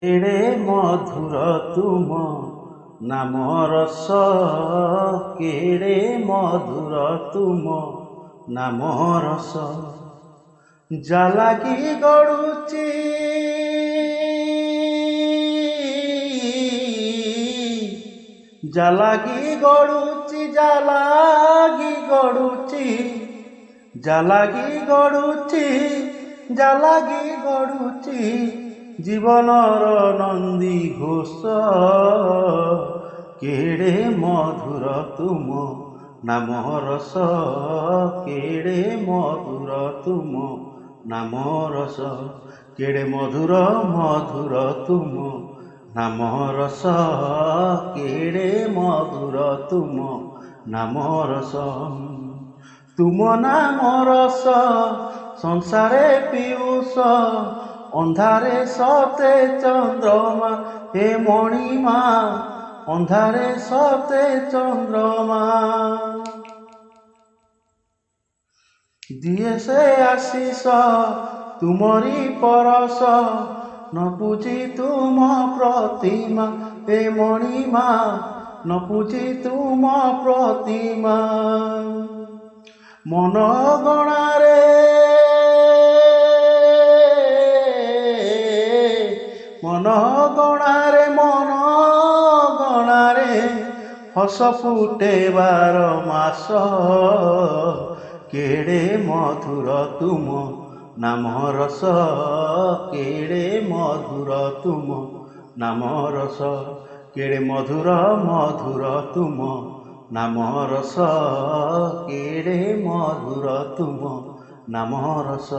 ଏଡ଼େ ମଧୁର ତୁମ ନାମ ରସ, କେଡ଼େ ମଧୁର ତୁମ ନାମ ରସ। ଜାଲାଗି ଗଡ଼ୁଚି ଜାଲାଗି ଗଡ଼ୁଚି ଜାଲାଗି ଗଡ଼ୁଚି ଜାଲାଗି ଗଡ଼ୁଚି ଜାଲାଗି ଗଡ଼ୁଚି ଜୀବନର ନନ୍ଦୀ ଘୋଷ। କେଡ଼େ ମଧୁର ତୁମ ନାମ ରସ, କେଡ଼େ ମଧୁର ତୁମ ନାମ ରସ। କେଡ଼େ ମଧୁର ମଧୁର ତୁମ ନାମ ରସ, କେଡ଼େ ମଧୁର ତୁମ ନାମ ରସ। ତୁମ ନାମ ରସ ସଂସାରେ ପିୟୁଷ, ଅନ୍ଧାରେ ସତେ ଚନ୍ଦ୍ରମା ହେ ମଣିମା, ଅନ୍ଧାରେ ସତେ ଚନ୍ଦ୍ରମା। ଦିଏ ସେ ଆଶିଷ ତୁମରି ପରଶ, ନ ପୂଜି ତୁମ ପ୍ରତିମା ହେ ମଣିମା, ନ ପୂଜି ତୁମ ପ୍ରତିମା। ମନ ଗଣାରେ ମନ ଗଣାରେ ମନ ଗଣାରେ ହସ ଫୁଟେବାର ମାସ। କେଡ଼େ ମଧୁର ତୁମ ନାମ ରସ, କେଡ଼େ ମଧୁର ତୁମ ନାମ ରସ। କେଡ଼େ ମଧୁର ମଧୁର ତୁମ ନାମ ରସ, କେଡ଼େ ମଧୁର ତୁମ ନାମ ରସ।